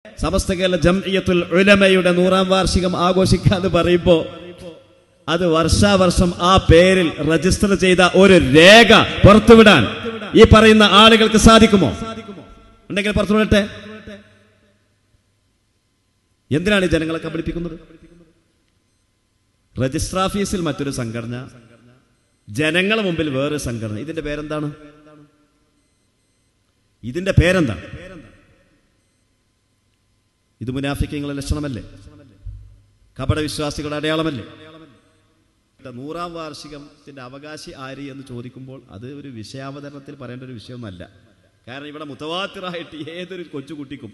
സമസ്ത കേരള ജംഇയ്യത്തുൽ ഉലമയുടെ 100ാം വാർഷികം ആഘോഷിക്കാന്ന് പറയുമ്പോൾ അത് വർഷാവർഷം ആ പേരിൽ രജിസ്റ്റർ ചെയ്ത ഒരു രേഖ പുറത്തുവിടാൻ ഈ പറയുന്ന ആളുകൾക്ക് സാധിക്കുമോ? ഉണ്ടെങ്കിൽ പുറത്തുവിടട്ടെ. എന്തിനാണ് ഈ ജനങ്ങളെ കബളിപ്പിക്കുന്നത്? രജിസ്റ്റർ ഓഫീസിൽ മറ്റൊരു സംഘടന, ജനങ്ങളെ മുമ്പിൽ വേറൊരു സംഘടന. ഇതിന്റെ പേരെന്താണ്? ഇതിന്റെ പേരെന്താണ്? ഇത് മുനാഫിക്കീങ്ങളുടെ ലക്ഷണമല്ലേ? കപടവിശ്വാസികളുടെ അടയാളമല്ലേ? 100ാം വാർഷികത്തിന്റെ അവകാശി ആര് എന്ന് ചോദിക്കുമ്പോൾ അത് ഒരു വിഷയാവതരണത്തിൽ പറയേണ്ട ഒരു വിഷയമൊന്നുമല്ല. കാരണം ഇവിടെ മുതവാത്തിറായിട്ട് ഏതൊരു കൊച്ചുകുട്ടിക്കും,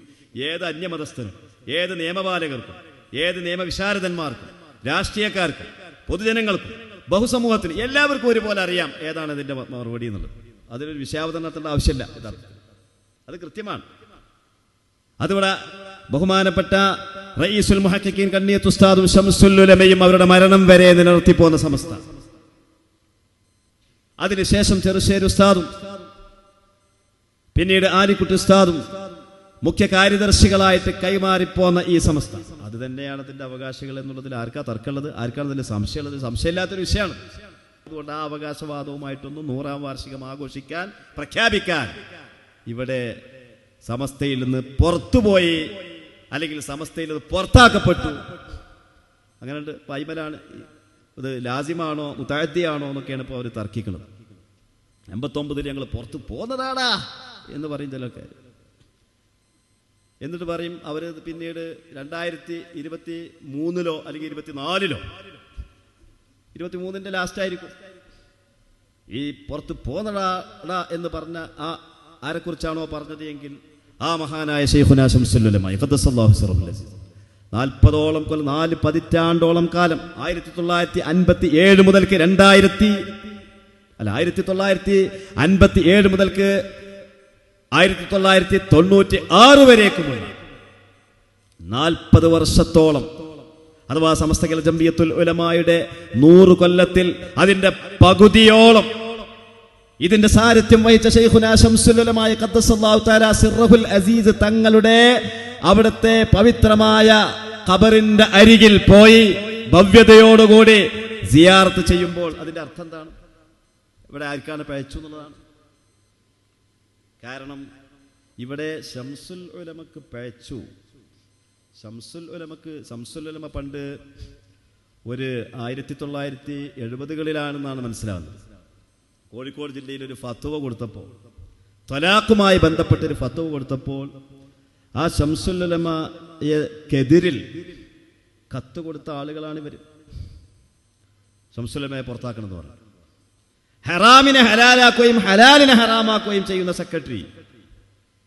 ഏത് അന്യമതസ്ഥനും, ഏത് നിയമപാലകർക്കും, ഏത് നിയമവിശാരദന്മാർക്കും, രാഷ്ട്രീയക്കാർക്കും, പൊതുജനങ്ങൾക്കും, ബഹുസമൂഹത്തിനും എല്ലാവർക്കും ഒരുപോലെ അറിയാം ഏതാണ് ഇതിന്റെ മറുപടി എന്നുള്ളത്. അതിലൊരു വിഷയാവതരണത്തിന്റെ ആവശ്യമില്ല. അത് കൃത്യമാണ്. അതിവിടെ ബഹുമാനപ്പെട്ട റഈസുൽ മുഹഖഖീൻ കണ്ണിയത്ത് ഉസ്താദും ശംസുൽ ഉലമയും അവരുടെ മരണം വരെ നിലനിർത്തിപ്പോന്ന സമസ്ത, അതിനുശേഷം ചെറുശ്ശേരി ഉസ്താദും പിന്നീട് ആലിക്കുട്ടി ഉസ്താദും മുഖ്യ കാര്യദർശികളായിട്ട് കൈമാറിപ്പോന്ന ഈ സമസ്ത, അത് തന്നെയാണ് അതിന്റെ അവകാശികൾ എന്നുള്ളതിൽ ആർക്കാ തർക്കമുള്ളത്? ആർക്കാണ് അതിന്റെ സംശയമുള്ളത്? സംശയമില്ലാത്തൊരു വിഷയമാണ്. അതുകൊണ്ട് ആ അവകാശവാദവുമായിട്ടൊന്നും 100ാം വാർഷികം ആഘോഷിക്കാൻ, പ്രഖ്യാപിക്കാൻ ഇവിടെ സമസ്തയിൽ നിന്ന് പുറത്തുപോയി, അല്ലെങ്കിൽ സമസ്തയിൽ നിന്ന് പുറത്താക്കപ്പെട്ടു, അങ്ങനെ പൈമലാണ്. ഇത് ലാസിമാണോ മുതഅദ്ദിയാണോ എന്നൊക്കെയാണ് ഇപ്പോൾ അവർ തർക്കിക്കുന്നത്. 89 ഞങ്ങൾ പുറത്ത് പോന്നതാടാ എന്ന് പറയും ചിലർക്ക്. എന്നിട്ട് പറയും അവർ പിന്നീട് 2023 അല്ലെങ്കിൽ 24 23 ലാസ്റ്റ് ആയിരിക്കും ഈ പുറത്ത് പോന്നടാ എന്ന് പറഞ്ഞ ആ ആരെക്കുറിച്ചാണോ പറഞ്ഞത് എങ്കിൽ ആ മഹാനായ ശൈഖുനാ ശംസുൽ ഉലമ ഖദ്ദസല്ലാഹു സിറഹുൽ അസീസ് 40ഓളം കൊല്ലം, 4 പതിറ്റാണ്ടോളം കാലം 1957 മുതൽക്ക് 1957 മുതൽക്ക് 1996 വരേക്കുമുള്ള 40 വർഷത്തോളം, അഥവാ സമസ്ത കേരള ജംഇയ്യത്തുൽ ഉലമായുടെ 100 കൊല്ലത്തിൽ അതിന്റെ പകുതിയോളം ഇതിന്റെ സാരഥ്യം വഹിച്ച ശൈഖുനാ ശംസുൽ ഉലമ ഖദ്ദസല്ലാഹു തആല സിറഹുൽ അസീസ് തങ്ങളുടെ അവിടുത്തെ പവിത്രമായ ഖബറിന്റെ അരികിൽ പോയി ഭവ്യതയോടുകൂടി സിയാറത്ത് ചെയ്യുമ്പോൾ അതിന്റെ അർത്ഥം എന്താണ്? ഇവിടെ ആർക്കാണ് പഴച്ചു എന്നുള്ളതാണ്. കാരണം ഇവിടെ ശംസുൽ ഉലമക്ക് പഴച്ചു. ശംസുൽ ഉലമ പണ്ട് ഒരു 1970കളിലാണെന്നാണ് മനസ്സിലാവുന്നത്. കോഴിക്കോട് ജില്ലയിൽ ഒരു ഫത്വ കൊടുത്തപ്പോൾ, ത്വലാഖുമായി ബന്ധപ്പെട്ടൊരു ഫത്വ കൊടുത്തപ്പോൾ, ആ ശംസുൽ ഉലമയെതിരിൽ കത്ത് കൊടുത്ത ആളുകളാണ് ഇവർ. ശംസുൽ ഉലമയെ പുറത്താക്കണമെന്ന് പറഞ്ഞു. ഹറാമിനെ ഹലാലാക്കുകയും ഹലാലിനെ ഹറാമാക്കുകയും ചെയ്യുന്ന സെക്രട്ടറി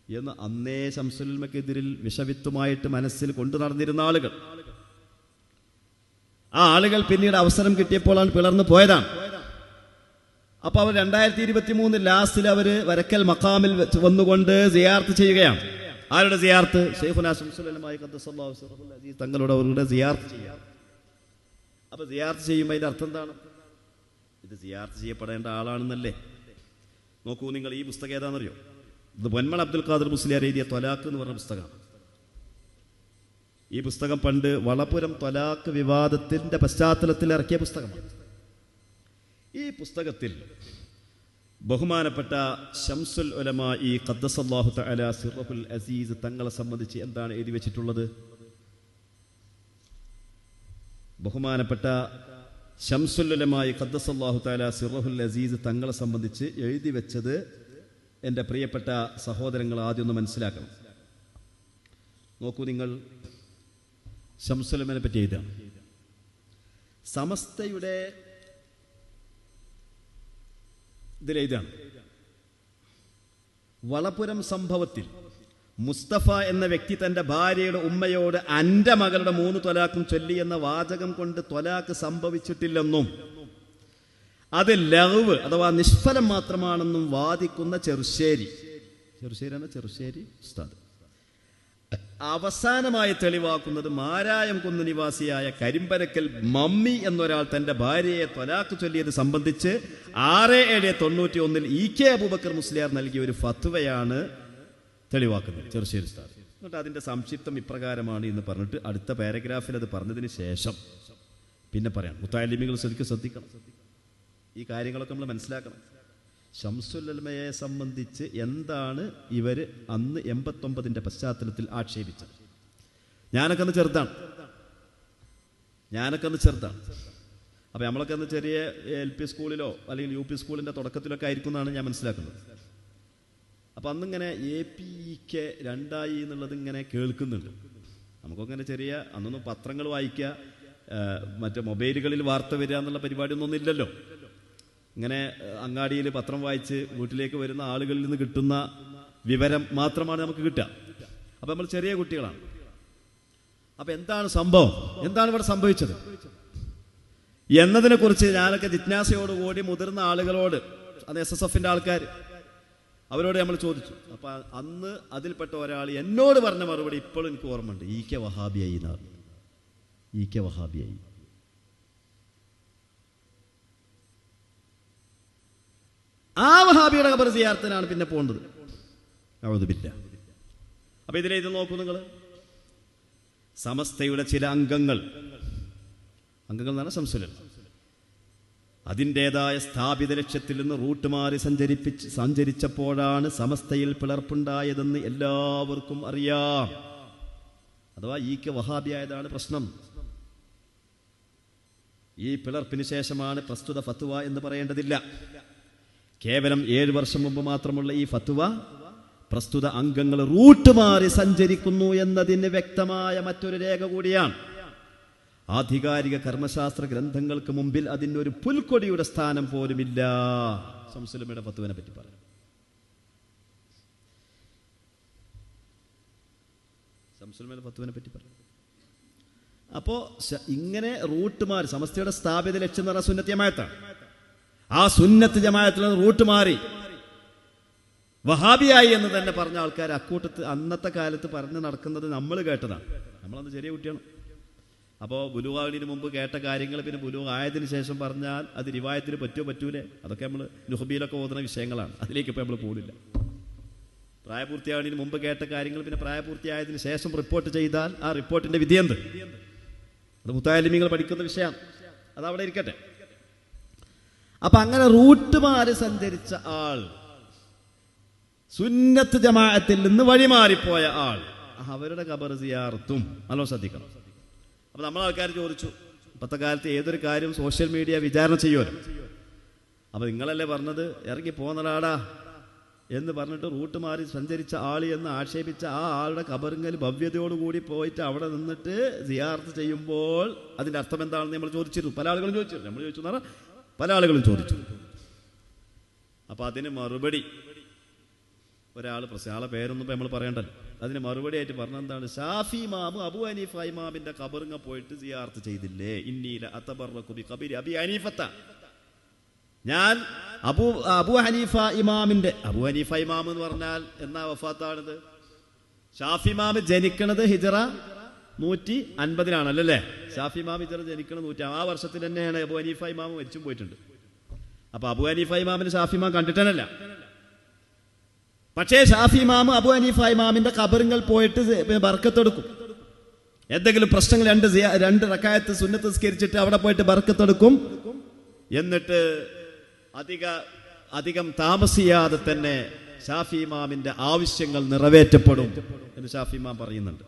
എന്ന് അന്നേ ശംസുൽ ഉലമക്കെതിരിൽ വിഷവിത്തുമായിട്ട് മനസ്സിൽ കൊണ്ടു നടന്നിരുന്ന ആളുകൾ. ആ ആളുകൾ പിന്നീട് അവസരം കിട്ടിയപ്പോഴാണ് പിളർന്നു പോയതാണ്. അപ്പൊ അവർ 2023 ലാസ്റ്റിൽ അവര് വരക്കൽ മഖാമിൽ വന്നുകൊണ്ട് സിയാർത്ത് ചെയ്യുകയാണ്. ആരുടെ സിയാർത്ത്? ശൈഖുനാ ശംസുൽ ഉലമ ഖദ്ദസല്ലാഹു സിറഹുൽ അസീസ് തങ്ങളുടെ അവരുടെ സിയാർത്ത് ചെയ്യാം. അപ്പൊ സിയാർത്ത് ചെയ്യുമ്പോൾ അതിന്റെ അർത്ഥം എന്താണ്? ഇത് സിയാർത്ത് ചെയ്യപ്പെടേണ്ട ആളാണെന്നല്ലേ? നോക്കൂ നിങ്ങൾ, ഈ പുസ്തകം ഏതാണെന്നറിയോ? ഇത് പൊന്മള അബ്ദുൽ ഖാദർ മുസ്ലിയാർ എഴുതിയ ത്വലാഖ് എന്ന് പറഞ്ഞ പുസ്തകമാണ്. ഈ പുസ്തകം പണ്ട് വളപുരം ത്വലാഖ് വിവാദത്തിന്റെ പശ്ചാത്തലത്തിൽ ഇറക്കിയ പുസ്തകമാണ്. ഈ പുസ്തകത്തിൽ ബഹുമാനപ്പെട്ട ശംസുൽ ഉലമ ഖദ്ദസല്ലാഹു തആല സിറഹുൽ അസീസ് തങ്ങളെ സംബന്ധിച്ച് എന്താണ് എഴുതി വെച്ചിട്ടുള്ളത്? ബഹുമാനപ്പെട്ട ശംസുൽ ഉലമ ഖദ്ദസല്ലാഹു തആല സിറഹുൽ അസീസ് തങ്ങളെ സംബന്ധിച്ച് എഴുതി വെച്ചത് എൻ്റെ പ്രിയപ്പെട്ട സഹോദരങ്ങൾ ആദ്യം ഒന്ന് മനസ്സിലാക്കണം. നോക്കൂ നിങ്ങൾ, ശംസുൽ ഉലമയെ പറ്റി എഴുതാണ്. സമസ്തയുടെ ഇതിലെഴുതാണ്, വളപുരം സംഭവത്തിൽ മുസ്തഫ എന്ന വ്യക്തി തന്റെ ഭാര്യയുടെ ഉമ്മയോട് അന്റെ മകളുടെ 3 ത്വലാഖും ചൊല്ലി എന്ന വാചകം കൊണ്ട് ത്വലാഖ് സംഭവിച്ചിട്ടില്ലെന്നും അത് ലഗ്വ് അഥവാ നിഷ്ഫലം മാത്രമാണെന്നും വാദിക്കുന്ന ചെറുശ്ശേരി ഉസ്താദ് അവസാനമായി തെളിവാക്കുന്നത് മാരായം കുന്ന് നിവാസിയായ കരിമ്പരക്കൽ മമ്മി എന്നൊരാൾ തന്റെ ഭാര്യയെ ത്വലാഖ് ചൊല്ലിയത് സംബന്ധിച്ച് 6/7/91 ഇ കെ അബൂബക്കർ മുസ്ലിയാർ നൽകിയ ഒരു ഫത്വയാണ് തെളിവാക്കുന്നത് ചെറുശ്ശേരി ഉസ്താദ്. എന്നിട്ട് അതിൻ്റെ സംക്ഷിപ്തം ഇപ്രകാരമാണ് എന്ന് പറഞ്ഞിട്ട് അടുത്ത പാരഗ്രാഫിൽ അത് പറഞ്ഞതിന് ശേഷം പിന്നെ പറയാം. മുത്തഅല്ലിമീങ്ങൾ ശ്രദ്ധിക്കണം, ഈ കാര്യങ്ങളൊക്കെ നമ്മൾ മനസ്സിലാക്കണം. ശംസുൽ ഉലമയെ സംബന്ധിച്ച് എന്താണ് ഇവർ അന്ന് 89-ന്റെ പശ്ചാത്തലത്തിൽ ആക്ഷേപിച്ചത്? ഞാനൊക്കെ അന്ന് ചെറുതാണ്. അപ്പോൾ നമ്മളൊക്കെ അന്ന് ചെറിയ LP സ്കൂളിലോ അല്ലെങ്കിൽ UP സ്കൂളിൻ്റെ തുടക്കത്തിലൊക്കെ ആയിരിക്കും എന്നാണ് ഞാൻ മനസ്സിലാക്കുന്നത്. അപ്പോൾ അന്നിങ്ങനെ APK 2 എന്നുള്ളത് ഇങ്ങനെ കേൾക്കുന്നുണ്ട്. നമുക്കൊക്കെ ചെറിയ അന്നൊന്നും പത്രങ്ങൾ വായിക്കുക, മറ്റേ മൊബൈലുകളിൽ വാർത്ത വരിക എന്നുള്ള പരിപാടിയൊന്നും ഇല്ലല്ലോ. ഇങ്ങനെ അങ്ങാടിയിൽ പത്രം വായിച്ച് വീട്ടിലേക്ക് വരുന്ന ആളുകളിൽ നിന്ന് കിട്ടുന്ന വിവരം മാത്രമാണ് നമുക്ക് കിട്ടുക. അപ്പം നമ്മൾ ചെറിയ കുട്ടികളാണ്. അപ്പം എന്താണ് സംഭവം, എന്താണ് ഇവിടെ സംഭവിച്ചത് എന്നതിനെക്കുറിച്ച് ഞാനൊക്കെ ജിജ്ഞാസയോടുകൂടി മുതിർന്ന ആളുകളോട്, അത് SSFന്റെ ആൾക്കാർ, അവരോട് നമ്മൾ ചോദിച്ചു. അപ്പം അന്ന് അതിൽപ്പെട്ട ഒരാൾ എന്നോട് പറഞ്ഞ മറുപടി ഇപ്പോഴും എനിക്ക് ഓർമ്മയുണ്ട്. EK വഹാബിയായി എന്നാണ്. EK വഹാബിയായി. ആ വഹാബിയുടെ ഖബർ സിയാറത്തിനാണ് പിന്നെ പോകേണ്ടത്. അഊദു ബില്ലാഹ്. അപ്പൊ ഇത് നോക്കൂ നിങ്ങൾ. സമസ്തയുടെ ചില അംഗങ്ങൾ എന്നാണ് ശംസുൽ ഉലമ, അതിൻ്റെതായ സ്ഥാപിത ലക്ഷ്യത്തിൽ നിന്ന് റൂട്ട് മാറി സഞ്ചരിച്ചപ്പോഴാണ് സമസ്തയിൽ പിളർപ്പുണ്ടായതെന്ന് എല്ലാവർക്കും അറിയാം. അഥവാ EK വഹാബിയായതാണ് പ്രശ്നം. ഈ പിളർപ്പിന് ശേഷമാണ് പ്രസ്തുത ഫത്വ എന്ന് പറയേണ്ടതില്ല. കേവലം 7 വർഷം മുമ്പ് മാത്രമുള്ള ഈ ഫത്വ പ്രസ്തുത അംഗങ്ങൾ റൂട്ട് മാറി സഞ്ചരിക്കുന്നു എന്നതിന് വ്യക്തമായ മറ്റൊരു രേഖ കൂടിയാണ്. ആധികാരിക കർമ്മശാസ്ത്ര ഗ്രന്ഥങ്ങൾക്ക് മുമ്പിൽ അതിനൊരു പുൽക്കൊടിയുടെ സ്ഥാനം പോലുമില്ല. ശംസുൽ ഉലമയുടെ ഫത്വനെ പറ്റി പറയാം. അപ്പോ ഇങ്ങനെ റൂട്ട് മാറി സമസ്തയുടെ സ്ഥാപിത ലക്ഷ്യം എന്ന് പറഞ്ഞാൽ സുന്നത്ത് ജമാഅത്താണ്. ആ സുന്നത്ത് ജമാഅത്തിൽ റൂട്ട് മാറി വഹാബിയായി എന്ന് തന്നെ പറഞ്ഞ ആൾക്കാർ അക്കൂട്ടത്ത് അന്നത്തെ കാലത്ത് പറഞ്ഞു നടക്കുന്നത് നമ്മൾ കേട്ടതാണ്. നമ്മളന്ന് ചെറിയ കുട്ടിയാണ്. അപ്പോൾ ബുലൂഗാവിന് മുമ്പ് കേട്ട കാര്യങ്ങൾ പിന്നെ ബുലൂഗ് ആയതിനു ശേഷം പറഞ്ഞാൽ അത് റിവായത്തിന് പറ്റൂലേ? അതൊക്കെ നമ്മൾ നുഹബിയിലൊക്കെ ഓതുന്ന വിഷയങ്ങളാണ്. അതിലേക്ക് ഇപ്പോൾ നമ്മൾ പോകില്ല. പ്രായപൂർത്തിയാവുന്നതിന് മുമ്പ് കേട്ട കാര്യങ്ങൾ പിന്നെ പ്രായപൂർത്തിയായതിനു ശേഷം റിപ്പോർട്ട് ചെയ്താൽ ആ റിപ്പോർട്ടിന്റെ വിധി എന്ത്? അത് മുത്തഅല്ലിമീങ്ങൾ പഠിക്കുന്ന വിഷയമാണ്. അതവിടെ ഇരിക്കട്ടെ. അപ്പൊ അങ്ങനെ റൂട്ട് മാറി സഞ്ചരിച്ച ആൾ, സുന്നത്ത് ജമാഅത്തിൽ നിന്ന് വഴിമാറിപ്പോയ ആൾ, അവരുടെ ഖബർ സിയാറത്തും നല്ലോ ശ്രദ്ധിക്കണം. അപ്പൊ നമ്മളെ ആൾക്കാർ ചോദിച്ചു, ഇപ്പോഴത്തെ കാലത്ത് ഏതൊരു കാര്യം സോഷ്യൽ മീഡിയ വിചാരണ ചെയ്യുമല്ലോ. അപ്പൊ നിങ്ങളല്ലേ പറഞ്ഞത് ഇറങ്ങി പോന്നടാടാ എന്ന് പറഞ്ഞിട്ട് റൂട്ട് മാറി സഞ്ചരിച്ച ആൾ എന്ന് ആക്ഷേപിച്ച ആ ആളുടെ ഖബറിങ്കൽ ഭവ്യതയോടുകൂടി പോയിട്ട് അവിടെ നിന്നിട്ട് സിയാറത്ത് ചെയ്യുമ്പോൾ അതിന്റെ അർത്ഥം എന്താണെന്ന് നമ്മൾ ചോദിച്ചിരുന്നു. പല ആളുകളും ചോദിച്ചു. നമ്മൾ ചോദിച്ചു എന്ന് പറഞ്ഞാൽ പല ആളുകളും ചോദിച്ചു. അപ്പൊ അതിന് മറുപടി ഒരാൾ, ആളെ പേരൊന്നും ഇപ്പം നമ്മൾ പറയണ്ടല്ലോ, അതിന് മറുപടി ആയിട്ട് പറഞ്ഞെന്താണ്? ഷാഫി ഇമാമ് അബു ഹനീഫ ഇമാമിന്റെ ഖബറിങ്ങ പോയിട്ട് സിയാറത്ത് ചെയ്തില്ലേ? ഇന്നീല അതബറകു ബി ഖബരി അബി ഹനീഫത്ത, ഞാൻ അബു ഹനീഫ ഇമാമിന്റെ, അബു ഹനീഫ ഇമാം എന്ന് പറഞ്ഞാൽ എന്നാ വഫാത്താണിത്? ഷാഫി ഇമാം ജനിക്കണത് ഹിജറ 150-ലാണല്ലേ? ഷാഫി ഇമാം ഹിജറ ജനിക്കണത് 100. ആ വർഷത്തിൽ തന്നെയാണ് അബു ഹനീഫ ഇമാം മരിച്ചും പോയിട്ടുണ്ട്. അപ്പൊ അബു ഹനീഫ ഇമാമിന് ഷാഫി ഇമാം കണ്ടിട്ടല്ല. പക്ഷേ ഷാഫി ഇമാം അബു ഹനീഫ ഇമാമിന്റെ ഖബറിങ്ങൾ പോയിട്ട് ബർക്കത്തെടുക്കും. എന്തെങ്കിലും പ്രശ്നങ്ങൾ 2 റക്അത്ത് സുന്നത്ത് നിസ്കരിച്ചിട്ട് അവിടെ പോയിട്ട് ബർക്കത്തെടുക്കും. എന്നിട്ട് അധികം താമസിയാതെ തന്നെ ഷാഫി ഇമാമിന്റെ ആവശ്യങ്ങൾ നിറവേറ്റപ്പെടും എന്ന് ഷാഫി ഇമാം പറയുന്നുണ്ട്.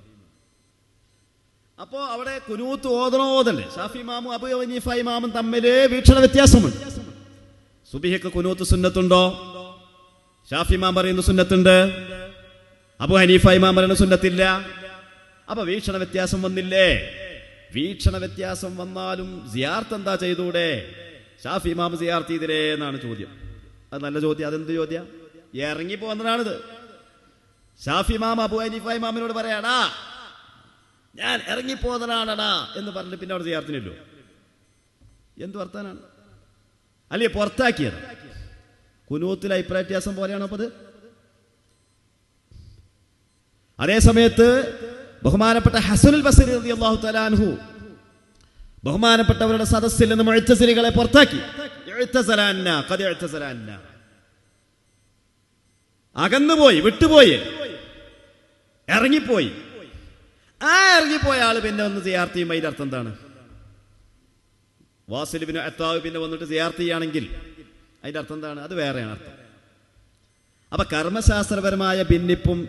അപ്പോ അവിടെ കുനൂത്ത് ഓതണോതല്ലേ? ഷാഫി ഇമാമും അബു ഹനീഫ ഇമാമും തമ്മിൽ വീക്ഷണ വ്യത്യാസമുണ്ട്. സുബ്ഹിക്ക് കുനൂത്ത് സുന്നത്തുണ്ടോ? ഷാഫി ഇമാം പറയുന്ന സുന്നത്തുണ്ട്, അബു ഹനീഫ ഇമാം പറയുന്ന സുന്നത്തില്ല. അപ്പൊ വീക്ഷണ വ്യത്യാസം വന്നില്ലേ? വീക്ഷണ വ്യത്യാസം വന്നാലും സിയാർത്ത് എന്താ ചെയ്തൂടെ? ഷാഫി ഇമാം സിയാർത്ത് ചെയ്തില്ലേ എന്നാണ് ചോദ്യം. അത് നല്ല ചോദ്യം. അതെന്ത് ചോദ്യം? ഇറങ്ങി പോകുന്നതാണിത്. ഷാഫി ഇമാം അബു ഹനീഫ ഇമാമിനോട് പറയാടാ ഞാൻ ഇറങ്ങിപ്പോന്നതാണടാ എന്ന് പറഞ്ഞിട്ട് പിന്നെ അവിടെ സിയാർത്തിനല്ലോ. എന്ത് വർത്താനാണ്? അല്ലേ പുറത്താക്കിയത്? കുനൂത്തിൽ അഭിപ്രായ വ്യത്യാസം പോലെയാണോ അപ്പത്? അതേ സമയത്ത് ബഹുമാനപ്പെട്ട ഹസനുൽ ബസരി റളിയല്ലാഹു തആല അൻഹു ബഹുമാനപ്പെട്ടവരുടെ സദസ്സിൽ നിന്ന് മുഅ്തസിലികളെ പുറത്താക്കി. അകന്നുപോയി, വിട്ടുപോയി. ഇറങ്ങിപ്പോയി. ആ ഇറങ്ങിപ്പോയ ആള് പിന്നെ ഒന്ന് സിയാർത്ത് ചെയ്യുമ്പോൾ അതിന്റെ അർത്ഥം എന്താണ്? വാസിൽ ബിൻ അത്താവ് പിന്നെ വന്നിട്ട് സിയാർത്ത് ചെയ്യുകയാണെങ്കിൽ അതിന്റെ അർത്ഥം എന്താണ്? അത് വേറെയാണ് അർത്ഥം. അപ്പൊ കർമ്മശാസ്ത്രപരമായ ഭിന്നിപ്പും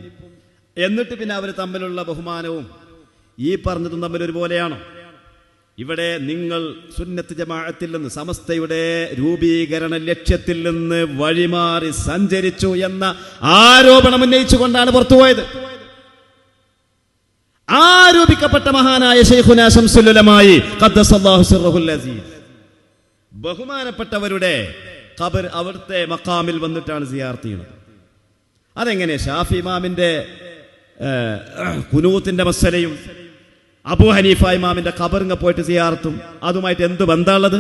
എന്നിട്ട് പിന്നെ അവർ തമ്മിലുള്ള ബഹുമാനവും ഈ പറഞ്ഞതും തമ്മിൽ ഒരുപോലെയാണോ? ഇവിടെ നിങ്ങൾ സുന്നത്ത് ജമാഅത്തിൽ നിന്ന്, സമസ്തയുടെ രൂപീകരണ ലക്ഷ്യത്തിൽ നിന്ന് വഴിമാറി സഞ്ചരിച്ചു എന്ന ആരോപണം ഉന്നയിച്ചുകൊണ്ടാണ് പുറത്തുപോയത്. ആരോപിക്കപ്പെട്ട മഹാനായ ശൈഖുനാ ശംസുൽ ഉലമായി ഖദ്ദസല്ലാഹു സിർറഹുൽ അസീസ് ബഹുമാനപ്പെട്ടവരുടെ ഖബർ അവിടുത്തെ മഖാമിൽ വന്നിട്ടാണ് സിയാറത്ത് ചെയ്യുന്നത്. അതെങ്ങനെ? ഷാഫി ഇമാമിന്റെ ഖുനൂത്തിന്റെ മസലയും അബൂ ഹനീഫ ഇമാമിന്റെ ഖബറിങ്ങ പോയിട്ട് സിയാറത്തും അതുമായിട്ട് എന്ത് ബന്ധമുള്ളത്?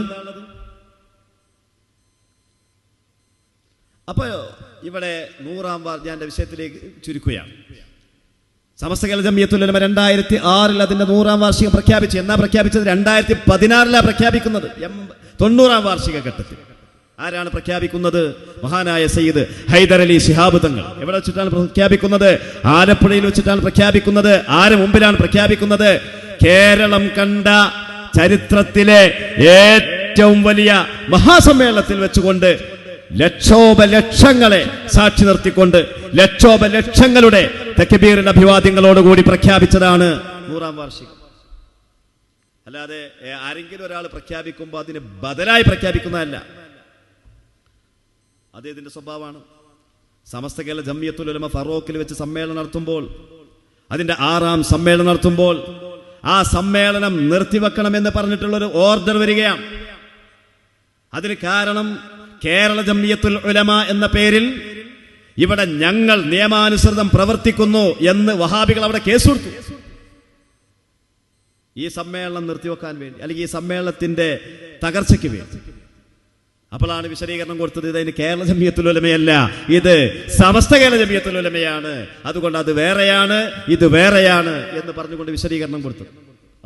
അപ്പൊ ഇവിടെ 100ാം ഞാൻ വിഷയത്തിലേക്ക് ചുരുക്കുകയാണ്. സമസ്ത കേരള ജംഇയ്യത്തുൽ ഉലമ 2006 അതിന്റെ 100ാം വാർഷികം പ്രഖ്യാപിച്ചു. എന്നാ പ്രഖ്യാപിച്ചത്? 2016 പ്രഖ്യാപിക്കുന്നത്, 90ാം വാർഷിക ഘട്ടത്തിൽ. ആരാണ് പ്രഖ്യാപിക്കുന്നത്? മഹാനായ സയ്യിദ് ഹൈദർ അലി ശിഹാബ് തങ്ങൾ. എവിടെ വെച്ചിട്ടാണ് പ്രഖ്യാപിക്കുന്നത്? ആലപ്പുഴയിൽ വെച്ചിട്ടാണ് പ്രഖ്യാപിക്കുന്നത്. ആര് മുമ്പിലാണ് പ്രഖ്യാപിക്കുന്നത്? കേരളം കണ്ട ചരിത്രത്തിലെ ഏറ്റവും വലിയ മഹാസമ്മേളനത്തിൽ വെച്ചുകൊണ്ട് ലക്ഷോപലക്ഷങ്ങളെ സാക്ഷി നിർത്തിക്കൊണ്ട് ലക്ഷോപലക്ഷങ്ങളുടെ തക്ബീറിന്റെ അഭിവാദ്യങ്ങളോടുകൂടി പ്രഖ്യാപിച്ചതാണ് 100ാം വാർഷികം. അല്ലാതെ ആരെങ്കിലും ഒരാൾ പ്രഖ്യാപിക്കുമ്പോൾ അതിന് ബദലായി പ്രഖ്യാപിക്കുന്നതല്ല. അത് ഇതിന്റെ സ്വഭാവമാണ്. സമസ്ത കേരള ജംഇയ്യത്തുൽ ഉലമ ഫറോക്കിൽ വെച്ച് സമ്മേളനം നടത്തുമ്പോൾ, അതിന്റെ 6ാം സമ്മേളനം നടത്തുമ്പോൾ ആ സമ്മേളനം നിർത്തിവെക്കണമെന്ന് പറഞ്ഞിട്ടുള്ളൊരു ഓർഡർ വരികയാണ്. അതിന് കാരണം കേരള ജംഇയ്യത്തുൽ ഉലമ എന്ന പേരിൽ ഇവിടെ ഞങ്ങൾ നിയമാനുസൃതം പ്രവർത്തിക്കുന്നു എന്ന് വഹാബികൾ അവിടെ കേസ് കൊടുത്തു. ഈ സമ്മേളനം നിർത്തിവെക്കാൻ വേണ്ടി, അല്ലെങ്കിൽ ഈ സമ്മേളനത്തിന്റെ തകർച്ചയ്ക്ക് വേണ്ടി. അപ്പോഴാണ് വിശദീകരണം കൊടുത്തത്, ഇതിന് കേരള ജംഇയ്യത്തുൽ ഉലമയല്ല, ഇത് സമസ്ത കേരള ജംഇയ്യത്തുൽ ഉലമയാണ്, അതുകൊണ്ട് അത് വേറെയാണ് ഇത് വേറെയാണ് എന്ന് പറഞ്ഞുകൊണ്ട് വിശദീകരണം കൊടുത്തത്.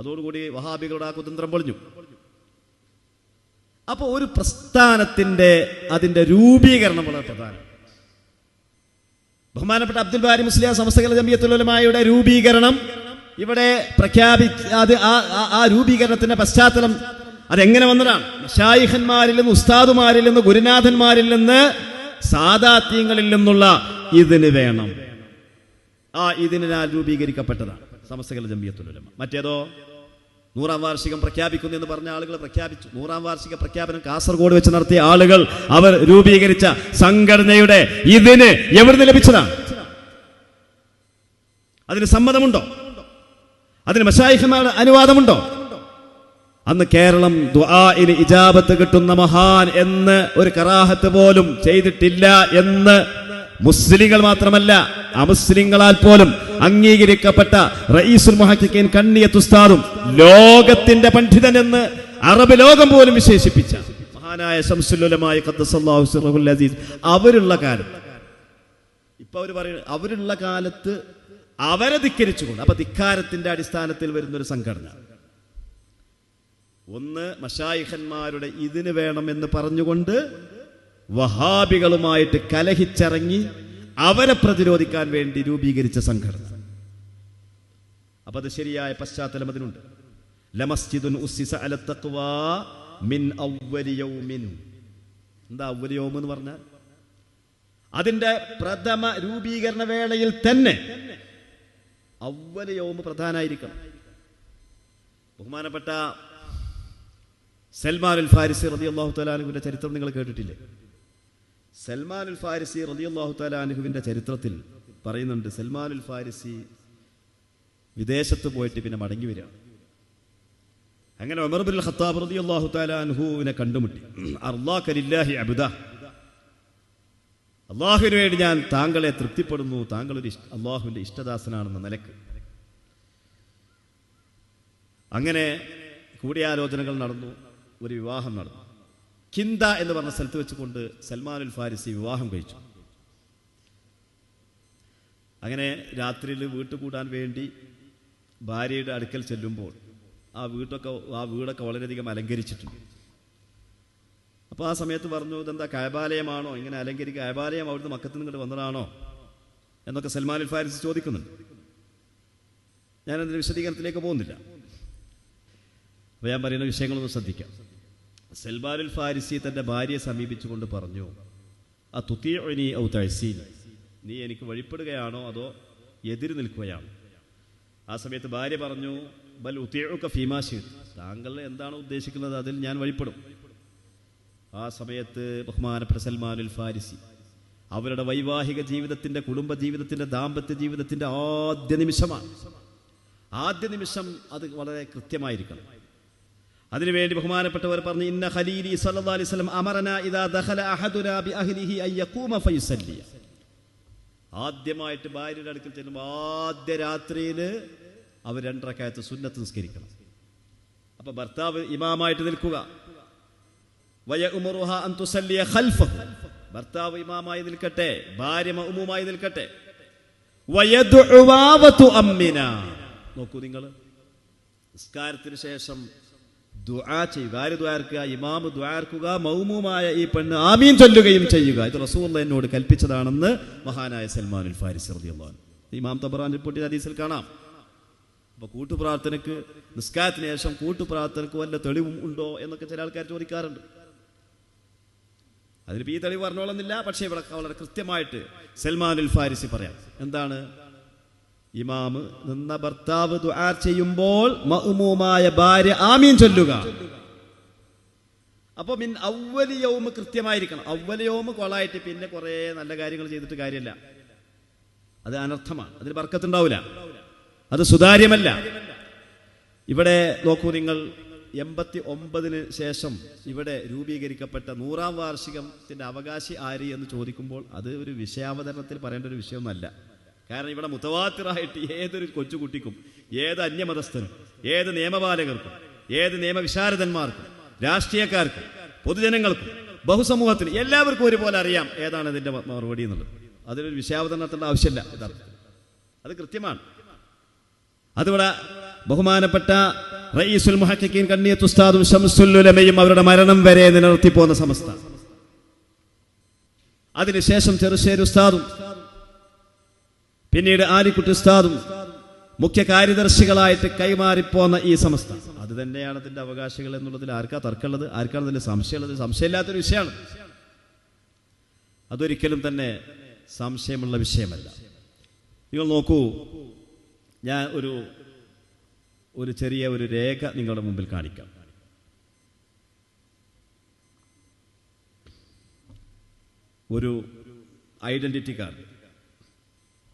അതോടുകൂടി വഹാബികളുടെ ആ കുതന്ത്രം പൊളിഞ്ഞു. അപ്പൊ ഒരു പ്രസ്ഥാനത്തിന്റെ അതിന്റെ രൂപീകരണം വളരെ പ്രധാനം. ബഹുമാനപ്പെട്ട അബ്ദുൽ ബാരി മുസ്ലിയാർ സമസ്ത കേരള ജംഇയ്യത്തുൽ ഉലമയുടെ രൂപീകരണം ഇവിടെ അത് ആ രൂപീകരണത്തിന്റെ പശ്ചാത്തലം അതെങ്ങനെ വന്നതാണ്? മശായിഖന്മാരിൽ നിന്ന്, ഉസ്താദുമാരിൽ നിന്ന്, ഗുരുനാഥന്മാരിൽ നിന്ന്, സാദാത്യങ്ങളിൽ നിന്നുള്ള ഇതിന് വേണം. ആ ഇതിനാൽ രൂപീകരിക്കപ്പെട്ടതാണ് സമസ്ത കേരള ജംഇയ്യത്തുൽ ഉലമ. മറ്റേതോ 100ാം വാർഷികം പ്രഖ്യാപിക്കുന്നു എന്ന് പറഞ്ഞ ആളുകൾ പ്രഖ്യാപിച്ചു. 100ാം വാർഷിക പ്രഖ്യാപനം കാസർഗോഡ് വെച്ച് നടത്തിയ ആളുകൾ അവർ രൂപീകരിച്ച സംഘടനയുടെ ഇതിന് എവിടുന്ന് ലഭിച്ചതാണ്? അതിന് സമ്മതമുണ്ടോ? അതിന് മശായിഖന്മാരുടെ അനുവാദമുണ്ടോ? അന്ന് കേരളം ദുആഇന് ഇജാബത്ത് കിട്ടുന്ന മഹാൻ എന്ന് ഒരു കറാഹത്ത് പോലും ചെയ്തിട്ടില്ല എന്ന് മുസ്ലിങ്ങൾ മാത്രമല്ല അമുസ്ലിങ്ങളാൽ പോലും അംഗീകരിക്കപ്പെട്ട റഈസുൽ മുഹഖിഖീൻ കണ്ണിയത്ത് ഉസ്താദും ലോകത്തിന്റെ പണ്ഡിതൻ എന്ന് അറബ് ലോകം പോലും വിശേഷിപ്പിച്ച മഹാനായ ശംസുൽ ഉലമായ ഖദ്ദസല്ലാഹു സിർറഹുൽ അസീസ് അവരുള്ള കാലത്ത്, ഇപ്പൊ അവർ പറയുന്നത് അവരുള്ള കാലത്ത് അവരെ ധിക്കരിച്ചുകൊണ്ട്, അപ്പൊ ധിക്കാരത്തിന്റെ അടിസ്ഥാനത്തിൽ വരുന്നൊരു സംഘടന. ഒന്ന് മശായിഖന്മാരുടെ ഇതിന് വേണമെന്ന് പറഞ്ഞുകൊണ്ട് വഹാബികളുമായിട്ട് കലഹിച്ചിറങ്ങി അവരെ പ്രതിരോധിക്കാൻ വേണ്ടി രൂപീകരിച്ച സംഘടന. അപ്പൊ അത് ശരിയായ പശ്ചാത്തലം അതിനുണ്ട്. ലമസ്ജിദുൻ ഉസ്സിസ അല തഖ്വാ മിൻ അവ്വലി യൗമിൻ. എന്താ അവ്വലി യൗം എന്ന് പറഞ്ഞാൽ? അതിന്റെ പ്രഥമ രൂപീകരണ വേളയിൽ തന്നെ അവ്വലി യൗം പ്രധാനമായിരിക്കണം. ബഹുമാനപ്പെട്ട സൽമാനുൽ ഫാരിസി റളിയല്ലാഹു തആല അൻഹുവിന്റെ ചരിത്രം നിങ്ങൾ കേട്ടിട്ടില്ലേ? സൽമാനുൽ ഫാരിസി റളിയല്ലാഹു തആല അൻഹുവിന്റെ ചരിത്രത്തിൽ പറയുന്നുണ്ട്, സൽമാനുൽ ഫാരിസി വിദേശത്ത് പോയിട്ട് പിന്നെ മടങ്ങി വരിക. അങ്ങനെ ഉമർ ഇബ്നുൽ ഖത്താബ് റളിയല്ലാഹു തആല അൻഹുവിനെ കണ്ടുമുട്ടി. അർളാക ലില്ലാഹി അബ്ദാ, അല്ലാഹുവിന് വേണ്ടി ഞാൻ താങ്കളെ തൃപ്തിപ്പെടുന്നു, താങ്കൾ ഒരു അല്ലാഹുവിന്റെ ഇഷ്ടദാസനാണെന്ന നിലക്ക്. അങ്ങനെ കൂടിയാലോചനകൾ നടന്നു, ഒരു വിവാഹം നടന്നു. കിന്ദ എന്ന് പറഞ്ഞ സ്ഥലത്ത് വെച്ചുകൊണ്ട് സൽമാനുൽ ഫാരിസി വിവാഹം കഴിച്ചു. അങ്ങനെ രാത്രിയിൽ വീട്ടുകൂടാൻ വേണ്ടി ഭാര്യയുടെ അടുക്കൽ ചെല്ലുമ്പോൾ ആ വീടൊക്കെ വളരെയധികം അലങ്കരിച്ചിട്ടുണ്ട്. അപ്പോൾ ആ സമയത്ത് പറഞ്ഞു, ഇതെന്താ കഅബാലയമാണോ ഇങ്ങനെ അലങ്കരിക്കുക? കഅബാലയം അവിടുന്ന് മക്കത്ത് നിന്ന് ഇങ്ങോട്ട് വന്നതാണോ എന്നൊക്കെ സൽമാനുൽ ഫാരിസി ചോദിക്കുന്നുണ്ട്. ഞാനതിൻ്റെ വിശദീകരണത്തിലേക്ക് പോകുന്നില്ല. അപ്പോൾ ഞാൻ പറയുന്ന വിഷയങ്ങളൊന്നും ശ്രദ്ധിക്കാം. സൽമാനുൽ ഫാരിസി തൻ്റെ ഭാര്യയെ സമീപിച്ചുകൊണ്ട് പറഞ്ഞു, ആ തുതീഉനി ഔ തഅസീൻ, നീ എനിക്ക് വഴിപ്പെടുകയാണോ അതോ എതിര് നിൽക്കുകയാണോ? ആ സമയത്ത് ഭാര്യ പറഞ്ഞു, ബൽ ഉതീഉക ഫീമാ ശിഅ്ത, താങ്കൾ എന്താണോ ഉദ്ദേശിക്കുന്നത് അതിൽ ഞാൻ വഴിപ്പെടും. ആ സമയത്ത് ബഹുമാനപ്പെട്ട സൽമാനുൽ ഫാരിസി അവരുടെ വൈവാഹിക ജീവിതത്തിൻ്റെ, കുടുംബ ജീവിതത്തിൻ്റെ, ദാമ്പത്യ ജീവിതത്തിൻ്റെ ആദ്യ നിമിഷം അത് വളരെ കൃത്യമായിരിക്കണം. അതിനുവേണ്ടി ബഹുമാനപ്പെട്ടവർ പറഞ്ഞു, ഇന്ന ഖലീലി സ്വല്ലല്ലാഹു അലൈഹി വസല്ലം അമറനാ ഇദാ ദഖല അഹദുനാ ബി അഹ്ലിഹി അൻ യഖൂമ ഫയുസല്ലി. ആദ്യമായിട്ട് ഭാര്യയുടെ അടുക്കൽ ചെല്ലുമ്പോൾ ആദ്യ രാത്രിയിൽ അവർ 2 റക്അത്ത് സുന്നത്ത് നിസ്കരിക്കണം. അപ്പൊ ഭർത്താവ് ഇമാമായിട്ട് നിൽക്കുക. വയഉമറുഹാ അൻ തുസല്ലിയ ഖൽഫഹു, ഭർത്താവ് ഇമാമായി നിൽക്കട്ടെ, ഭാര്യ മഅ്മൂമായി നിൽക്കട്ടെ. വയദ്ഉ വതു അമ്മിന, നോക്കൂ നിങ്ങൾ, നിസ്കാരത്തിന് ശേഷം ദുആ ചെയ്യുക. ആര് ദുആർക്കുക? ഇമാമ് ദുആർക്കുക, മഅ്മൂമായ ഈ പെണ്ണ് ആമീൻ ചൊല്ലുകയും ചെയ്യുക. ഇത് റസൂലുള്ളാഹി എന്നോട് കൽപ്പിച്ചതാണെന്ന് മഹാനായ സൽമാനുൽ ഫാരിസി റളിയല്ലാഹു അൻഹു ഇമാം തബറാനി റിപ്പോർട്ട് ചെയ്ത ഹദീസിൽ കാണാം. അപ്പോൾ കൂട്ടുപ്രാർത്ഥനയ്ക്ക്, നിസ്കാരത്തിന് ശേഷം കൂട്ടുപ്രാർത്ഥനയ്ക്ക് വല്ല തെളിവും ഉണ്ടോ എന്നൊക്കെ ചില ആൾക്കാർ ചോദിക്കാറുണ്ട്. അതിനിപ്പോൾ ഈ തെളിവ് പറഞ്ഞോളുന്നില്ല. പക്ഷേ ഇവിടെ വളരെ കൃത്യമായിട്ട് സൽമാനുൽ ഫാരിസി പറയാം. എന്താണ്? ഇമാമ് നിന്ന ഭർത്താവ് ദുആ ചെയ്യുമ്പോൾ മഅ്മൂമായ ഭാര്യ ആമീൻ ചൊല്ലുക. അപ്പൊ മിൻ അവ്വലി യൗമ് കൃത്യമായിരിക്കണം. അവ്വലി യൗമ് കൊളായിട്ട് പിന്നെ കുറെ നല്ല കാര്യങ്ങൾ ചെയ്തിട്ട് കാര്യമില്ല. അത് അനർത്ഥമാണ്, അതിന് ബർക്കത്തുണ്ടാവില്ല, അത് സുതാര്യമല്ല. ഇവിടെ നോക്കൂ നിങ്ങൾ, 89 ശേഷം ഇവിടെ രൂപീകരിക്കപ്പെട്ട 100ാം വാർഷികത്തിന്റെ അവകാശി ആര് എന്ന് ചോദിക്കുമ്പോൾ അത് ഒരു വിഷയാവതരണത്തിൽ പറയേണ്ട ഒരു വിഷയമൊന്നുമല്ല. കാരണം ഇവിടെ മുതവാത്തിറായിട്ട് ഏതൊരു കൊച്ചുകുട്ടിക്കും, ഏത് അന്യമതസ്ഥനും, ഏത് നിയമപാലകർക്കും, ഏത് നിയമവിശാരദന്മാർക്കും, രാഷ്ട്രീയക്കാർക്കും, പൊതുജനങ്ങൾക്കും, ബഹുസമൂഹത്തിനും എല്ലാവർക്കും ഒരുപോലെ അറിയാം ഏതാണ് ഇതിന്റെ മറുപടി എന്നുള്ളത്. അതിലൊരു വിഷയാവതരണത്തിന്റെ ആവശ്യമില്ല. യഥാർത്ഥത്തിൽ അത് കൃത്യമാണ്. അതിവിടെ ബഹുമാനപ്പെട്ട റഈസുൽ മുഹഖഖീൻ കണ്ണിയത്ത് ഉസ്താദും ശംസുൽ ഉലമയും അവരുടെ മരണം വരെ നിലനിർത്തിപ്പോന്ന സമസ്ത, അതിനുശേഷം ചെറുശ്ശേരി ഉസ്താദും പിന്നീട് ആലിക്കുട്ടി ഉസ്താദും മുഖ്യ കാര്യദർശികളായിട്ട് കൈമാറിപ്പോന്ന ഈ സമസ്ത, അത് തന്നെയാണ് അതിന്റെ അവകാശികൾ എന്നുള്ളതിൽ ആർക്കാ തർക്കമുള്ളത്? ആർക്കാണ് അതിൽ സംശയമുള്ളത്? സംശയമില്ലാത്തൊരു വിഷയമാണ്. അതൊരിക്കലും തന്നെ സംശയമുള്ള വിഷയമല്ല. നിങ്ങൾ നോക്കൂ, ഞാൻ ഒരു ചെറിയ ഒരു രേഖ നിങ്ങളുടെ മുമ്പിൽ കാണിക്കാം. ഒരു ഐഡന്റിറ്റി കാർഡ്.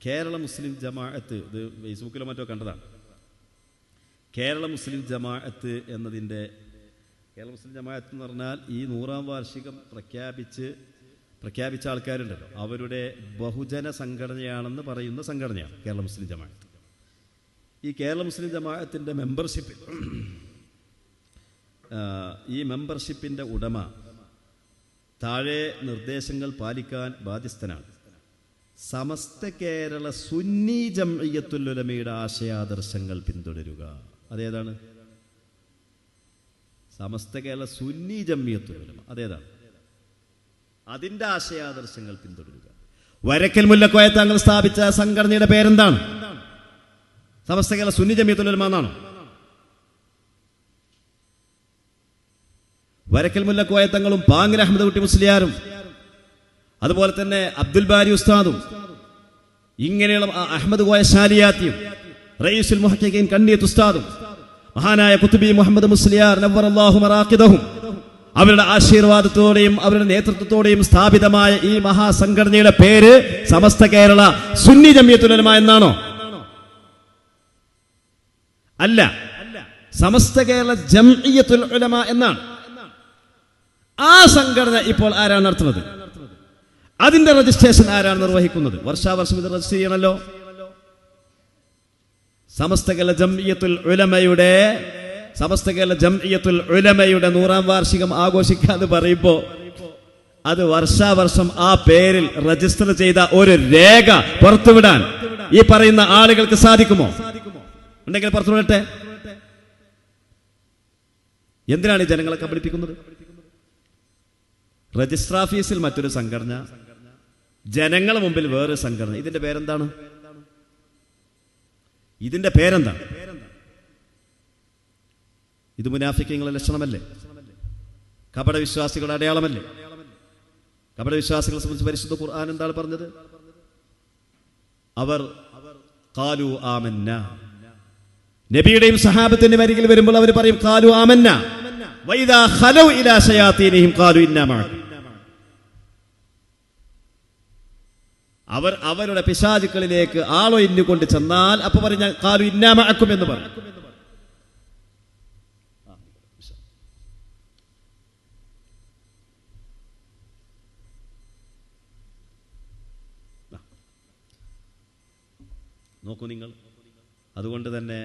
കേരള മുസ്ലിം ജമാഅത്ത്, ഇത് ഫേസ്ബുക്കിലോ മറ്റോ കണ്ടതാണ്. കേരള മുസ്ലിം ജമാഅത്ത് എന്നതിൻ്റെ, കേരള മുസ്ലിം ജമാഅത്ത് എന്ന് പറഞ്ഞാൽ ഈ 100ാം വാർഷികം പ്രഖ്യാപിച്ച ആൾക്കാരുണ്ടല്ലോ, അവരുടെ ബഹുജന സംഘടനയാണെന്ന് പറയുന്ന സംഘടനയാണ് കേരള മുസ്ലിം ജമാഅത്ത്. ഈ കേരള മുസ്ലിം ജമാഅത്തിൻ്റെ മെമ്പർഷിപ്പിൽ, ഈ മെമ്പർഷിപ്പിൻ്റെ ഉടമ താഴെ നിർദ്ദേശങ്ങൾ പാലിക്കാൻ ബാധ്യസ്ഥനാണ്. സമസ്ത കേരള സുന്നി ജംഇയ്യത്തുൽ ഉലമയുടെ ആശയാദർശങ്ങൾ പിന്തുടരുക. അതേതാണ്? സമസ്ത കേരള സുന്നി ജംഇയ്യത്തുൽ ഉലമ, അതേതാണ്? അതിൻ്റെ ആശയാദർശങ്ങൾ പിന്തുടരുക. വരക്കൽ മുല്ലക്കോയ തങ്ങൾ സ്ഥാപിച്ച സംഘടനയുടെ പേരെന്താണ്? സമസ്ത കേരള സുന്നി ജംഇയ്യത്തുൽ ഉലമ എന്നാണോ? വരക്കൽ മുല്ലക്കോയ തങ്ങളും പാങ്ങൽ അഹമ്മദ് കുട്ടി മുസ്ലിയാരും അതുപോലെ തന്നെ അബ്ദുൽ ബാരി ഉസ്താദും ഇങ്ങനെയുള്ള അഹമ്മദ് കോയ ശാലിയാത്തിയും റഈസുൽ മുഹഖഖീൻ കണ്ണിയത്ത് ഉസ്താദും മഹാനായ ഖുത്ബി മുഹമ്മദ് മുസ്ലിയാർ നവ്വറല്ലാഹു മറാഖിദഹും അവരുടെ ആശീർവാദത്തോടെയും അവരുടെ നേതൃത്വത്തോടെയും സ്ഥാപിതമായ ഈ മഹാസംഘടനയുടെ പേര് സമസ്ത കേരള സുന്നി ജംഇയ്യത്തുൽ ഉലമ എന്നാണോ? അല്ല, സമസ്ത കേരള ജംഇയ്യത്തുൽ ഉലമ എന്നാണ്. ആ സംഘടന ഇപ്പോൾ ആരാണ് നടത്തുന്നത്? അതിന്റെ രജിസ്ട്രേഷൻ ആരാണ് നിർവഹിക്കുന്നത്? വർഷാവർഷം ഇത് രജിസ്റ്റർ ചെയ്യണമല്ലോ. സമസ്ത കേരള ജംഇയ്യത്തുൽ ഉലമയുടെ 100ാം വാർഷികം ആഘോഷിക്കാന്ന് പറയുമ്പോൾ അത് വർഷാവർഷം ആ പേരിൽ രജിസ്റ്റർ ചെയ്ത ഒരു രേഖ പുറത്തുവിടാൻ ഈ പറയുന്ന ആളുകൾക്ക് സാധിക്കുമോ? ഉണ്ടെങ്കിൽ പുറത്തുവിടട്ടെ. എന്തിനാണ് ഈ ജനങ്ങളെ കബളിപ്പിക്കുന്നത്? രജിസ്റ്റർ ഓഫീസിൽ മറ്റൊരു സംഘടന, ജനങ്ങളുടെ മുമ്പിൽ വേറൊരു സംഘടന. ഇതിന്റെ പേരെന്താണ്? ഇതിന്റെ പേരെന്താണ്? ഇത് മുനാഫിക്കീങ്ങളുടെ ലക്ഷണമല്ലേ? കപട വിശ്വാസികളുടെ അടയാളമല്ലേ? കപട വിശ്വാസികളെ സംബന്ധിച്ച് പരിശുദ്ധ ഖുർആൻ എന്താണ് പറഞ്ഞത്? അവർ ഖാലു ആമന്ന, നബിയുടെയും സഹാബത്തിന്റെ അരികിൽ വരുമ്പോൾ അവർ പറയും ഖാലു ആമന്ന വഇദാ ഖലൗ ഇലാ ശയാതീനിഹിം ഖാലു ഇന്നാ മഅക്കും. അവർ അവരുടെ പിശാചുക്കളിലേക്ക് ആളൊഴിഞ്ഞു കൊണ്ട് ചെന്നാൽ അപ്പൊ പറഞ്ഞ ഖാലു ഇന്നാ മഅക്കും എന്ന് പറയും. നോക്കൂ നിങ്ങൾ. അതുകൊണ്ട് തന്നെ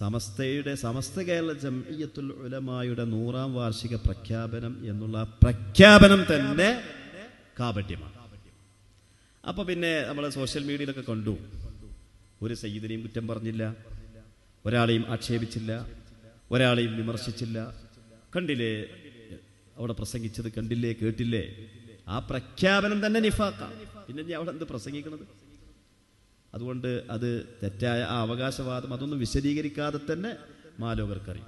സമസ്ത കേരള ജംഇയ്യത്തുൽ ഉലമായുടെ 100ാം വാർഷിക പ്രഖ്യാപനം എന്നുള്ള പ്രഖ്യാപനം തന്നെ കാപട്യമാണ്. അപ്പൊ പിന്നെ നമ്മൾ സോഷ്യൽ മീഡിയയിലൊക്കെ കണ്ടു, ഒരു സയ്യിദിനെയും കുറ്റം പറഞ്ഞില്ല, ഒരാളെയും ആക്ഷേപിച്ചില്ല, ഒരാളെയും വിമർശിച്ചില്ല. കണ്ടില്ലേ അവിടെ പ്രസംഗിച്ചത്? കണ്ടില്ലേ, കേട്ടില്ലേ? ആ പ്രഖ്യാപനം തന്നെ നിഫാഖാണ്. പിന്നെ അവിടെ എന്ത് പ്രസംഗിക്കണത്? അതുകൊണ്ട് അത് തെറ്റായ ആ അവകാശവാദം അതൊന്നും വിശദീകരിക്കാതെ തന്നെ മാലോകർക്കറിയും.